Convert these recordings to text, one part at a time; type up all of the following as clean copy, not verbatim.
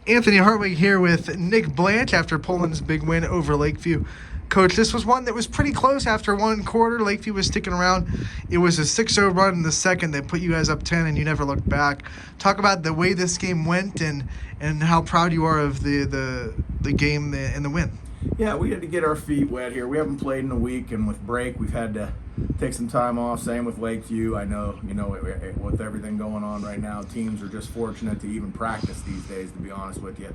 Anthony Hartwig here with Nick Blanch after Poland's big win over Lakeview. Coach, this was one that was pretty close after one quarter. Lakeview was sticking around. It was a 6-0 run in the second that put you guys up 10, and you never looked back. Talk about the way this game went and how proud you are of the game and the win. Yeah, we had to get our feet wet here. We haven't played in a week, and with break, we've had to take some time off. Same with Lakeview. I know, with everything going on right now, teams are just fortunate to even practice these days, to be honest with you.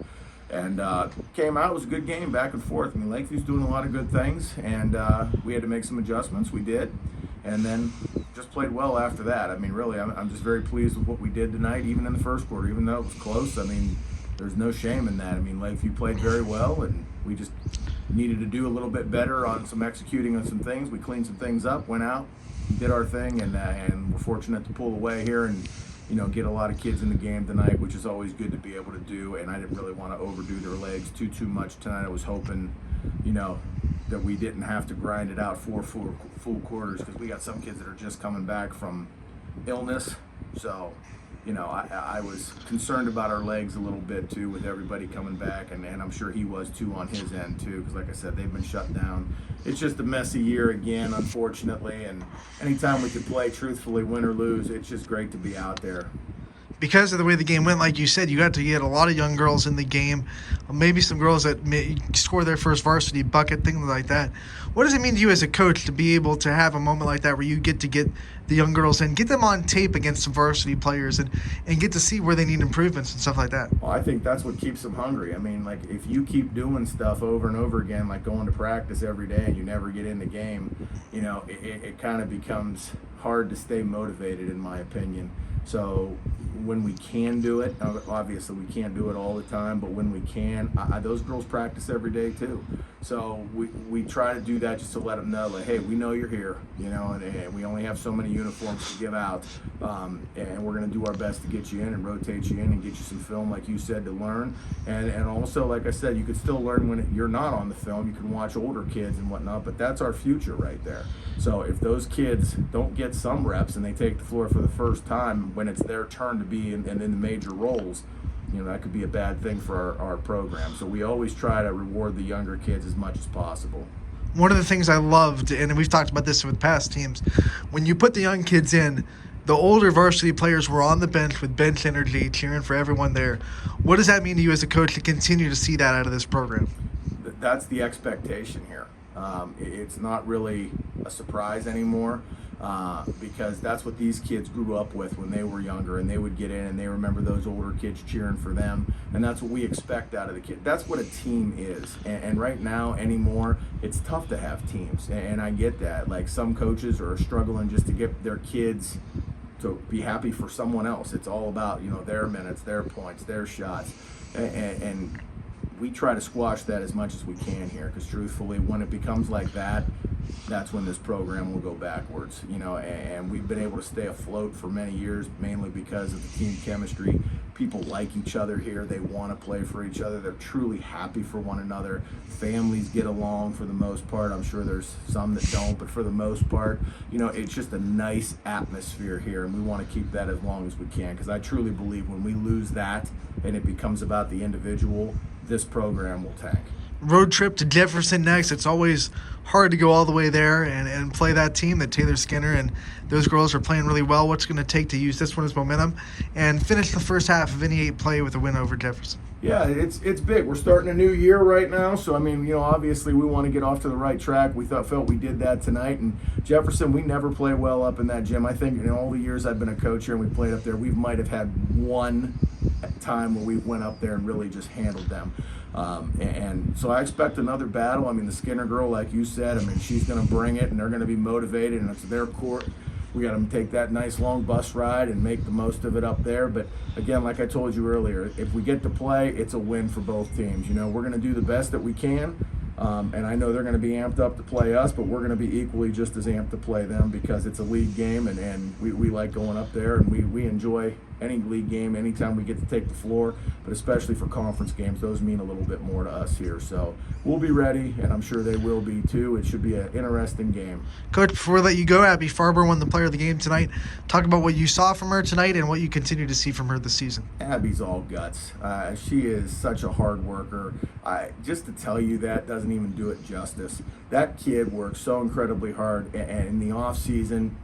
And came out, it was a good game, back and forth. I mean, Lakeview's doing a lot of good things, and we had to make some adjustments. We did, and then just played well after that. I mean, really, I'm just very pleased with what we did tonight, even in the first quarter, even though it was close. I mean, there's no shame in that. I mean, Lakeview played very well, and we just needed to do a little bit better on some executing on some things. We cleaned some things up, went out, did our thing, and we're fortunate to pull away here and get a lot of kids in the game tonight, which is always good to be able to do. And I didn't really want to overdo their legs too much tonight. I was hoping, that we didn't have to grind it out four full quarters, because we got some kids that are just coming back from illness. So, I was concerned about our legs a little bit too, with everybody coming back, and I'm sure he was too on his end too, because like I said, they've been shut down. It's just a messy year again, unfortunately, and anytime we could play truthfully, win or lose, it's just great to be out there. Because of the way the game went, like you said, you got to get a lot of young girls in the game, maybe some girls that may score their first varsity bucket, things like that. What does it mean to you as a coach to be able to have a moment like that where you get to get the young girls in, get them on tape against some varsity players, and get to see where they need improvements and stuff like that? Well, I think that's what keeps them hungry. I mean, like, if you keep doing stuff over and over again, like going to practice every day, and you never get in the game, it kind of becomes hard to stay motivated, in my opinion. So when we can do it, obviously we can't do it all the time, but when we can, those girls practice every day too. So we try to do that just to let them know, like, hey, we know you're here, and we only have so many uniforms to give out, and we're going to do our best to get you in and rotate you in and get you some film, like you said, to learn. And also, like I said, you could still learn when you're not on the film. You can watch older kids and whatnot, but that's our future right there. So if those kids don't get some reps and they take the floor for the first time when it's their turn to be in the major roles, that could be a bad thing for our program. So we always try to reward the younger kids as much as possible. One of the things I loved, and we've talked about this with past teams, when you put the young kids in, the older varsity players were on the bench with bench energy, cheering for everyone there. What does that mean to you as a coach to continue to see that out of this program? That's the expectation here. It's not really a surprise anymore, because that's what these kids grew up with when they were younger, and they would get in and they remember those older kids cheering for them, and that's what we expect out of the kid. That's what a team is, and right now anymore, it's tough to have teams, and I get that. Like, some coaches are struggling just to get their kids to be happy for someone else. It's all about their minutes, their points, their shots, and we try to squash that as much as we can here, because truthfully, when it becomes like that, that's when this program will go backwards. And we've been able to stay afloat for many years, mainly because of the team chemistry. People like each other here. They want to play for each other. They're truly happy for one another. Families get along for the most part. I'm sure there's some that don't, but for the most part, it's just a nice atmosphere here, and we want to keep that as long as we can, because I truly believe when we lose that and it becomes about the individual, this program will tank. Road trip to Jefferson next. It's always hard to go all the way there and play that team that Taylor Skinner and those girls are playing really well. What's going to take to use this one as momentum and finish the first half of any 8 play with a win over Jefferson? Yeah, it's big. We're starting a new year right now, so obviously we want to get off to the right track. We felt we did that tonight. And Jefferson, we never play well up in that gym. I think in all the years I've been a coach here and we played up there, we might have had one time where we went up there and really just handled them. And so I expect another battle. The Skinner girl, like you said, she's going to bring it, and they're going to be motivated, and it's their court. We got to take that nice long bus ride and make the most of it up there. But again, like I told you earlier, if we get to play, it's a win for both teams. We're going to do the best that we can. And I know they're going to be amped up to play us, but we're going to be equally just as amped to play them, because it's a league game, and we like going up there, and we enjoy any league game, anytime we get to take the floor, but especially for conference games, those mean a little bit more to us here. So we'll be ready, and I'm sure they will be too. It should be an interesting game. Coach, before we let you go, Abby Farber won the player of the game tonight. Talk about what you saw from her tonight and what you continue to see from her this season. Abby's all guts. She is such a hard worker. Just to tell you that doesn't even do it justice. That kid works so incredibly hard, and in the off season,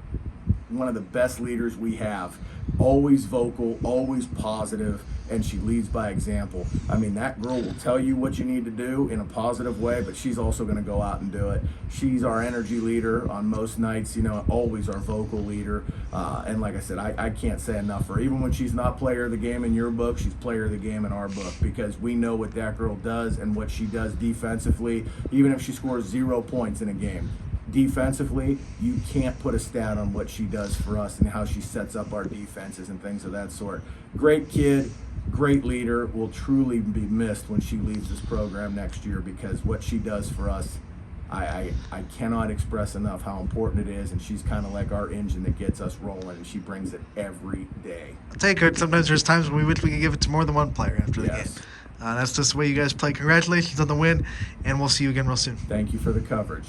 one of the best leaders we have. Always vocal, always positive, and she leads by example. I mean, that girl will tell you what you need to do in a positive way, but she's also going to go out and do it. She's our energy leader on most nights, always our vocal leader. And like I said, I can't say enough for her. Even when she's not player of the game in your book, she's player of the game in our book, because we know what that girl does and what she does defensively, even if she scores 0 points in a game. Defensively, you can't put a stat on what she does for us and how she sets up our defenses and things of that sort. Great kid, great leader, will truly be missed when she leaves this program next year, because what she does for us, I cannot express enough how important it is, and she's kind of like our engine that gets us rolling, and she brings it every day. I'll tell you, Coach, sometimes there's times when we wish we could give it to more than one player after the game. That's just the way you guys play. Congratulations on the win, and we'll see you again real soon. Thank you for the coverage.